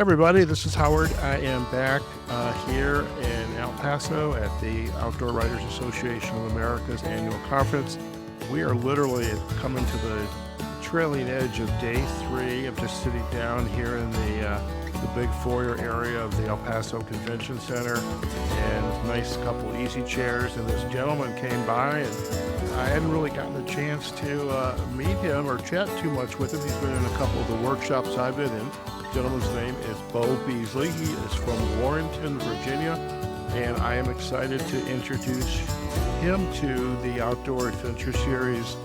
Hi, everybody. This is Howard. I am back here in El Paso at the Outdoor Writers Association of America's annual conference. We are literally coming to the trailing edge of day 3 of just sitting down here in the big foyer area of the El Paso Convention Center, and nice couple easy chairs. And this gentleman came by, and I hadn't really gotten a chance to meet him or chat too much with him. He's been in a couple of the workshops I've been in. The gentleman's name is Beau Beasley. He is from Warrenton, Virginia, and I am excited to introduce him to the Outdoor Adventure Series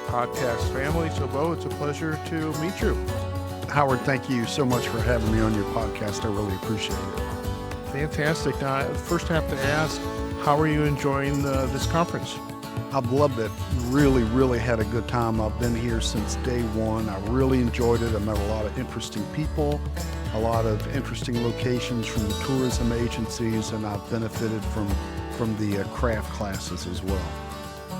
podcast family. So, Beau, it's a pleasure to meet you. Howard, thank you so much for having me on your podcast. I really appreciate it. Fantastic. Now, I first have to ask, how are you enjoying this conference? I've loved it. Really had a good time. I've been here since day one. I really enjoyed it. I met a lot of interesting people, a lot of interesting locations from the tourism agencies, and I've benefited from the craft classes as well.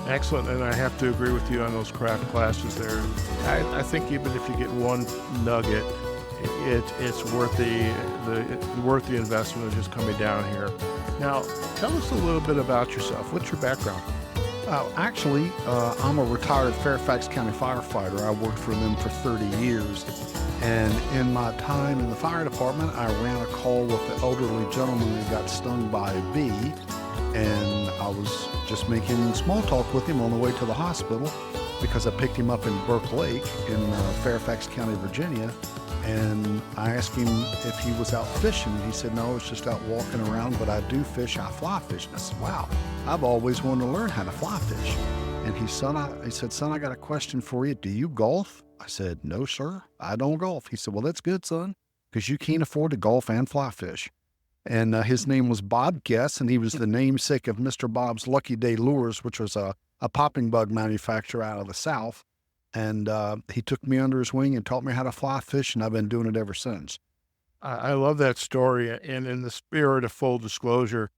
Excellent, and I have to agree with you on those craft classes there. I think even if you get one nugget, it's worth the investment of just coming down here. Now, tell us a little bit about yourself. What's your background? Actually, I'm a retired Fairfax County firefighter. I worked for them for 30 years. And in my time in the fire department, I ran a call with the elderly gentleman who got stung by a bee. And I was just making small talk with him on the way to the hospital because I picked him up in Burke Lake in Fairfax County, Virginia. And I asked him if he was out fishing. He said, no, it's just out walking around, but I do fish. I fly fish. And I said, wow, I've always wanted to learn how to fly fish. And he said, son, I got a question for you. Do you golf? I said, no, sir, I don't golf. He said, well, that's good, son, because you can't afford to golf and fly fish. And his name was Bob Guess, and he was the namesake of Mr. Bob's Lucky Day Lures, which was a popping bug manufacturer out of the South. And he took me under his wing and taught me how to fly fish, and I've been doing it ever since. I love that story. And in the spirit of full disclosure,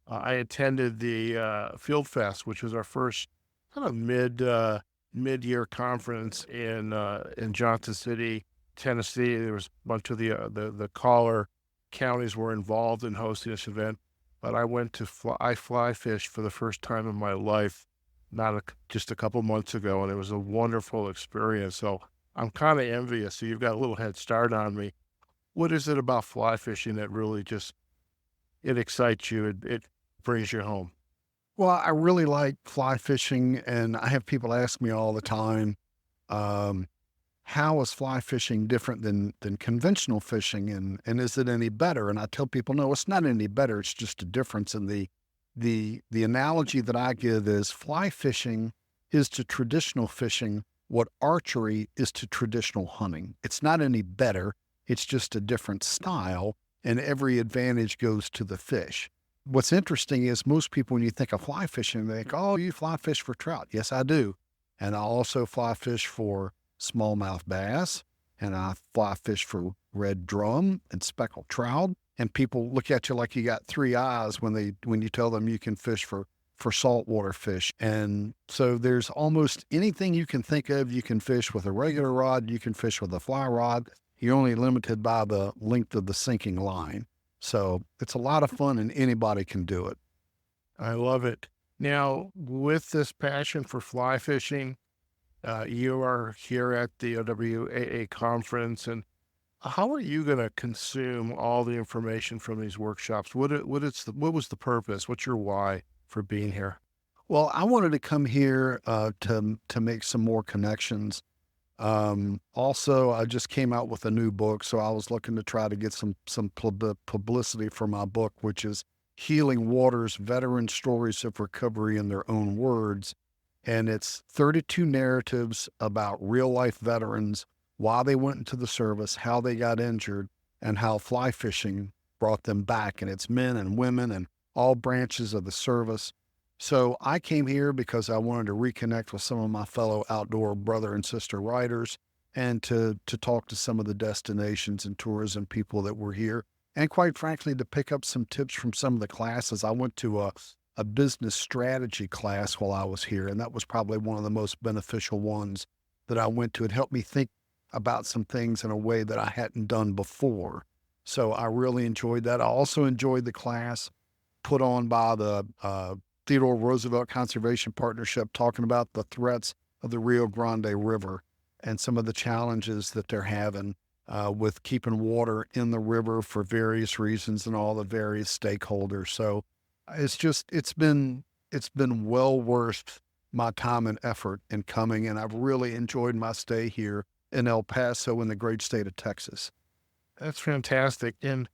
I attended the Field Fest, which was our first kind of mid-year conference in Johnson City, Tennessee. There was a bunch of the caller counties were involved in hosting this event, but I went to fly fish for the first time in my life, just a couple months ago, and it was a wonderful experience. So I'm kind of envious. So you've got a little head start on me. What is it about fly fishing that really it excites you? It brings you home? Well, I really like fly fishing, and I have people ask me all the time, how is fly fishing different than conventional fishing, and is it any better? And I tell people, no, it's not any better. It's just a difference. And the analogy that I give is fly fishing is to traditional fishing what archery is to traditional hunting. It's not any better. It's just a different style, and every advantage goes to the fish. What's interesting is most people, when you think of fly fishing, they think, oh, you fly fish for trout. Yes, I do. And I also fly fish for smallmouth bass, and I fly fish for red drum and speckled trout. And people look at you like you got 3 eyes when you tell them you can fish for saltwater fish. And so there's almost anything you can think of. You can fish with a regular rod. You can fish with a fly rod. You're only limited by the length of the sinking line. So it's a lot of fun, and anybody can do it. I love it. Now, with this passion for fly fishing, you are here at the OWAA conference, and how are you going to consume all the information from these workshops? What was the purpose? What's your why for being here? Well, I wanted to come here to make some more connections. Also, I just came out with a new book, so I was looking to try to get some publicity for my book, which is Healing Waters: Veteran Stories of Recovery in Their Own Words. And it's 32 narratives about real-life veterans, why they went into the service, how they got injured, and how fly fishing brought them back. And it's men and women and all branches of the service. So I came here because I wanted to reconnect with some of my fellow outdoor brother and sister writers, and to talk to some of the destinations and tourism people that were here. And quite frankly, to pick up some tips from some of the classes. I went to a business strategy class while I was here, and that was probably one of the most beneficial ones that I went to. It helped me think about some things in a way that I hadn't done before. So I really enjoyed that. I also enjoyed the class put on by the Theodore Roosevelt Conservation Partnership, talking about the threats of the Rio Grande River and some of the challenges that they're having with keeping water in the river for various reasons and all the various stakeholders. So it's been well worth my time and effort in coming, and I've really enjoyed my stay here in El Paso in the great state of Texas. That's fantastic. And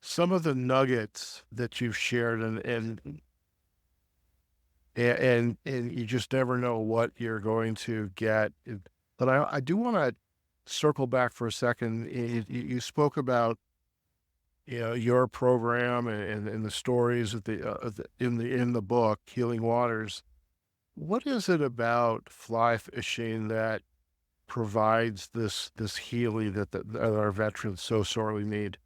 some of the nuggets that you've shared, and you just never know what you're going to get. But I do want to circle back for a second. You spoke about, your program and the stories in the book, Healing Waters. What is it about fly fishing that provides this healing that our veterans so sorely need?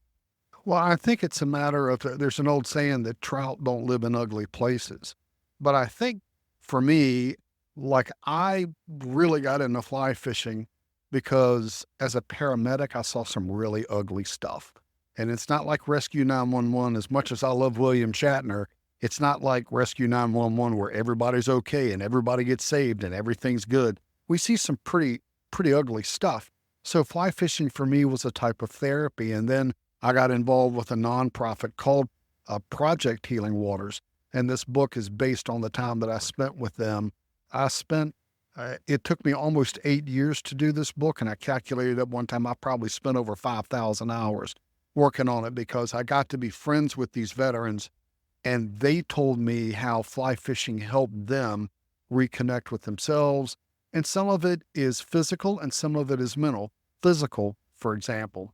Well, I think it's a matter of there's an old saying that trout don't live in ugly places. But I think for me, like I really got into fly fishing because as a paramedic, I saw some really ugly stuff. And it's not like Rescue 911, as much as I love William Shatner, it's not like Rescue 911 where everybody's okay and everybody gets saved and everything's good. We see some pretty ugly stuff. So fly fishing for me was a type of therapy. And then I got involved with a nonprofit called Project Healing Waters. And this book is based on the time that I spent with them. It took me almost 8 years to do this book. And I calculated at one time, I probably spent over 5,000 hours working on it because I got to be friends with these veterans. And they told me how fly fishing helped them reconnect with themselves. And some of it is physical and some of it is mental. Physical, for example,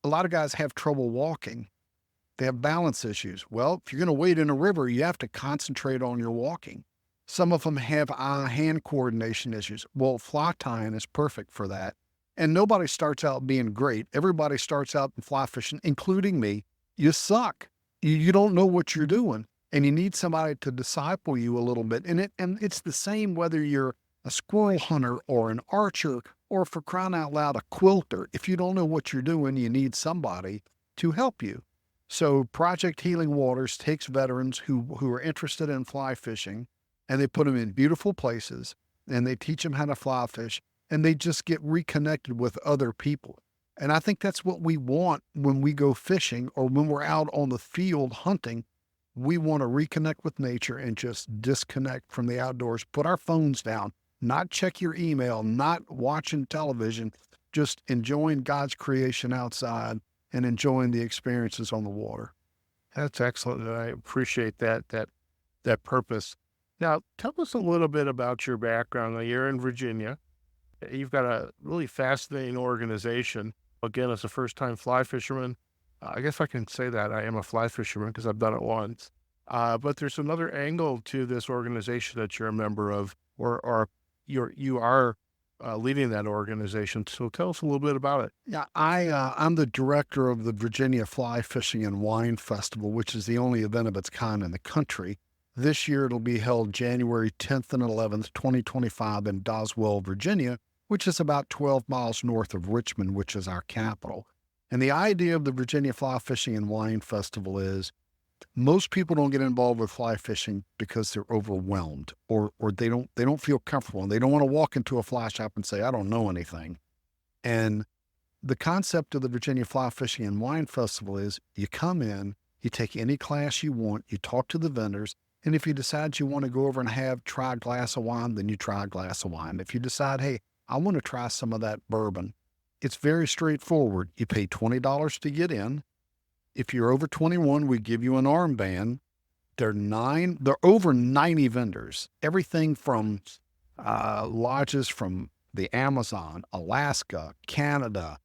a lot of guys have trouble walking. They have balance issues. Well, if you're going to wade in a river, you have to concentrate on your walking. Some of them have eye-hand coordination issues. Well, fly tying is perfect for that. And nobody starts out being great. Everybody starts out in fly fishing, including me. You suck. You don't know what you're doing, and you need somebody to disciple you a little bit. And it's the same whether you're a squirrel hunter or an archer or, for crying out loud, a quilter. If you don't know what you're doing, you need somebody to help you. So Project Healing Waters takes veterans who are interested in fly fishing, and they put them in beautiful places, and they teach them how to fly fish, and they just get reconnected with other people. And I think that's what we want when we go fishing or when we're out on the field hunting. We want to reconnect with nature and just disconnect from the outdoors, put our phones down, not check your email, not watching television, just enjoying God's creation outside and enjoying the experiences on the water. That's excellent, and I appreciate that purpose. Now, tell us a little bit about your background. Now, you're in Virginia. You've got a really fascinating organization. Again, as a first-time fly fisherman, I guess I can say that I am a fly fisherman because I've done it once. But there's another angle to this organization that you're a member of, or you are leading that organization. So tell us a little bit about it. Yeah, I'm the director of the Virginia Fly Fishing and Wine Festival, which is the only event of its kind in the country. This year it'll be held January 10th and 11th, 2025 in Doswell, Virginia, which is about 12 miles north of Richmond, which is our capital. And the idea of the Virginia Fly Fishing and Wine Festival is most people don't get involved with fly fishing because they're overwhelmed or they don't feel comfortable and they don't want to walk into a fly shop and say, I don't know anything. And the concept of the Virginia Fly Fishing and Wine Festival is you come in, you take any class you want, you talk to the vendors, and if you decide you want to go over and try a glass of wine, then you try a glass of wine. If you decide, hey, I want to try some of that bourbon, it's very straightforward. You pay $20 to get in. If you're over 21, we give you an armband. There are over 90 vendors, everything from lodges from the Amazon, Alaska, Canada,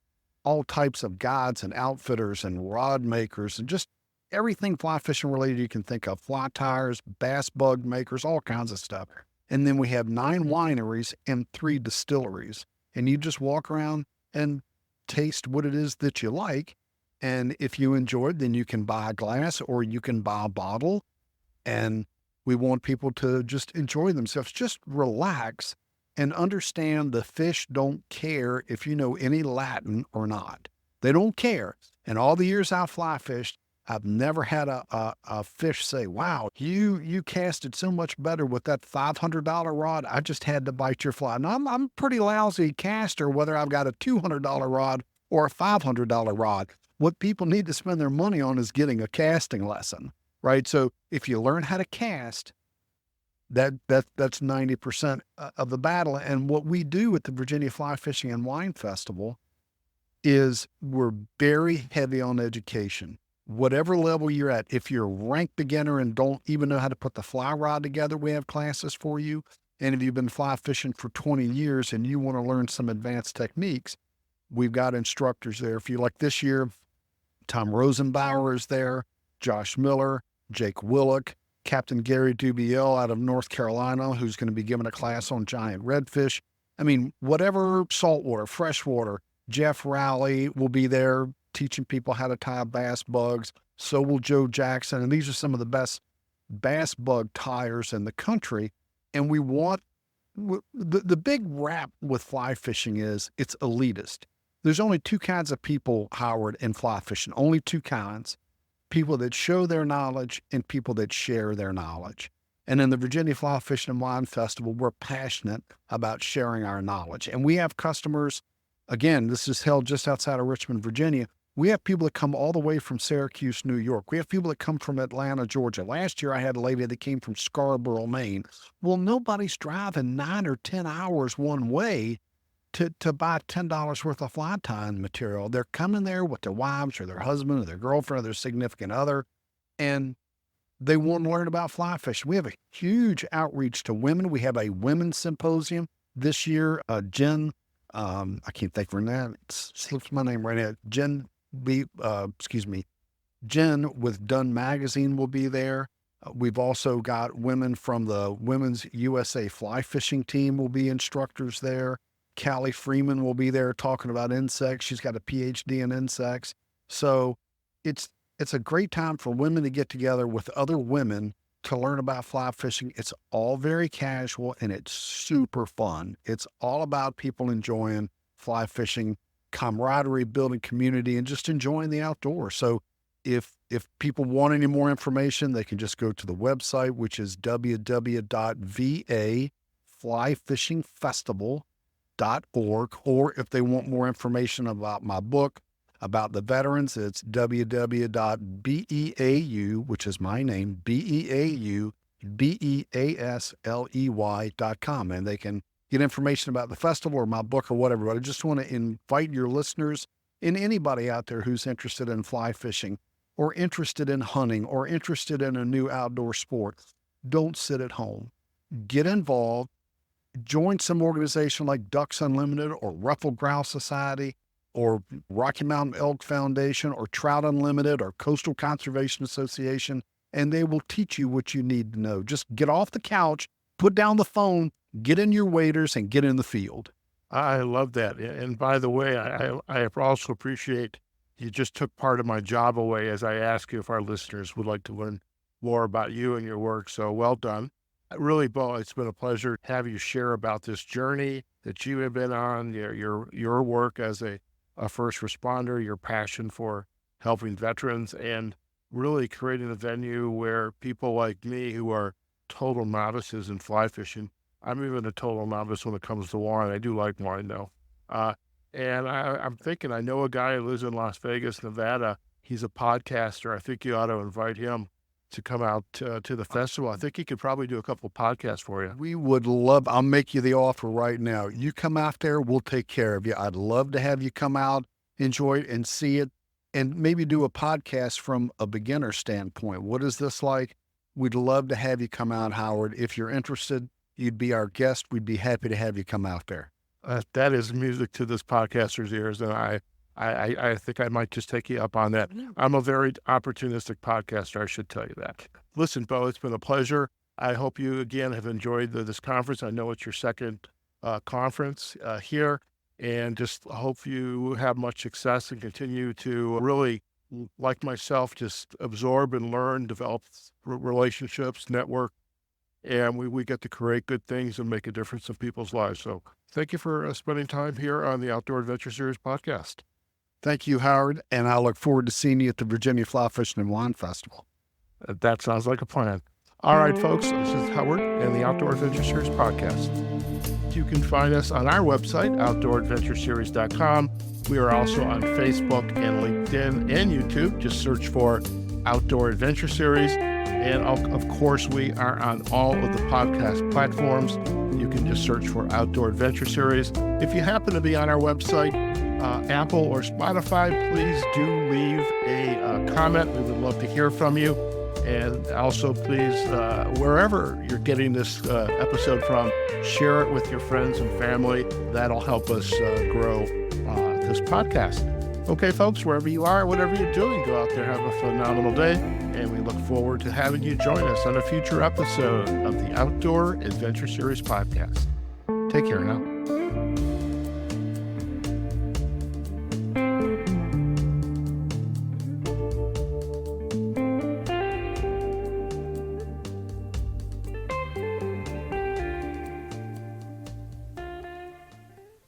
all types of guides and outfitters and rod makers and just everything fly fishing related you can think of, fly tires, bass bug makers, all kinds of stuff. And then we have 9 wineries and 3 distilleries. And you just walk around and taste what it is that you like. And if you enjoy it, then you can buy a glass or you can buy a bottle. And we want people to just enjoy themselves, just relax and understand the fish don't care if you know any Latin or not. They don't care. In all the years I fly fished, I've never had a fish say, wow, you casted so much better with that $500 rod. I just had to bite your fly. Now, I'm a pretty lousy caster, whether I've got a $200 rod or a $500 rod. What people need to spend their money on is getting a casting lesson, right? So if you learn how to cast, that's 90% of the battle. And what we do at the Virginia Fly Fishing and Wine Festival is we're very heavy on education. Whatever level you're at, if you're a rank beginner and don't even know how to put the fly rod together, we have classes for you. And if you've been fly fishing for 20 years and you want to learn some advanced techniques, we've got instructors there. If you like this year, Tom Rosenbauer is there, Josh Miller, Jake Willock, Captain Gary Dubiel out of North Carolina, who's going to be giving a class on giant redfish. I mean, whatever saltwater, freshwater, Jeff Rowley will be there teaching people how to tie bass bugs. So will Joe Jackson. And these are some of the best bass bug tiers in the country. And we want, the big rap with fly fishing is it's elitist. There's only two kinds of people, Howard, in fly fishing, only two kinds. People that show their knowledge and people that share their knowledge. And in the Virginia Fly Fishing and Wine Festival, we're passionate about sharing our knowledge. And we have customers, again, this is held just outside of Richmond, Virginia. We have people that come all the way from Syracuse, New York. We have people that come from Atlanta, Georgia. Last year, I had a lady that came from Scarborough, Maine. Well, nobody's driving 9 or 10 hours one way to buy $10 worth of fly tying material. They're coming there with their wives or their husband or their girlfriend or their significant other, and they want to learn about fly fishing. We have a huge outreach to women. We have a women's symposium this year. Jen, I can't think of her name. It slips my name right now. Jen with Dunn Magazine will be there. We've also got women from the Women's USA Fly Fishing team will be instructors there. Callie Freeman will be there talking about insects. She's got a PhD in insects. So it's a great time for women to get together with other women to learn about fly fishing. It's all very casual and it's super fun. It's all about people enjoying fly fishing, camaraderie, building community, and just enjoying the outdoors. So if people want any more information, they can just go to the website, which is www.vaflyfishingfestival.org, or if they want more information about my book, about the veterans, it's www.beau, which is my name, beaubeasley.com. And they can get information about the festival or my book or whatever. But I just want to invite your listeners and anybody out there who's interested in fly fishing or interested in hunting or interested in a new outdoor sport. Don't sit at home. Get involved. Join some organization like Ducks Unlimited or Ruffed Grouse Society or Rocky Mountain Elk Foundation or Trout Unlimited or Coastal Conservation Association, and they will teach you what you need to know. Just get off the couch, put down the phone, get in your waders, and get in the field. I love that. And by the way, I also appreciate you just took part of my job away as I asked you if our listeners would like to learn more about you and your work. So well done. Really, Beau, it's been a pleasure to have you share about this journey that you have been on, your work as a first responder, your passion for helping veterans, and really creating a venue where people like me who are total novices in fly fishing. I'm even a total novice when it comes to wine. I do like wine, though. And I'm thinking, I know a guy who lives in Las Vegas, Nevada. He's a podcaster. I think you ought to invite him to come out to the festival. I think he could probably do a couple podcasts for you. We would love, I'll make you the offer right now. You come out there, we'll take care of you. I'd love to have you come out, enjoy it and see it, and maybe do a podcast from a beginner standpoint. What is this like? We'd love to have you come out, Howard. If you're interested, you'd be our guest. We'd be happy to have you come out there. That is music to this podcaster's ears, and I think I might just take you up on that. I'm a very opportunistic podcaster, I should tell you that. Listen, Beau, it's been a pleasure. I hope you, again, have enjoyed this conference. I know it's your second conference here, and just hope you have much success and continue to really, like myself, just absorb and learn, develop relationships, network, and we get to create good things and make a difference in people's lives. So thank you for spending time here on the Outdoor Adventure Series podcast. Thank you, Howard, and I look forward to seeing you at the Virginia Fly Fishing and Wine Festival. That sounds like a plan. All right, folks, this is Howard and the Outdoor Adventure Series podcast. You can find us on our website, outdooradventureseries.com. We are also on Facebook and LinkedIn and YouTube. Just search for Outdoor Adventure Series. And of course, we are on all of the podcast platforms. You can just search for Outdoor Adventure Series. If you happen to be on our website, Apple or Spotify, please do leave a comment. We would love to hear from you. And also, please, wherever you're getting this episode from, share it with your friends and family. That'll help us grow this podcast. Okay, folks, wherever you are, whatever you're doing, go out there, have a phenomenal day. And we look forward to having you join us on a future episode of the Outdoor Adventure Series podcast. Take care now.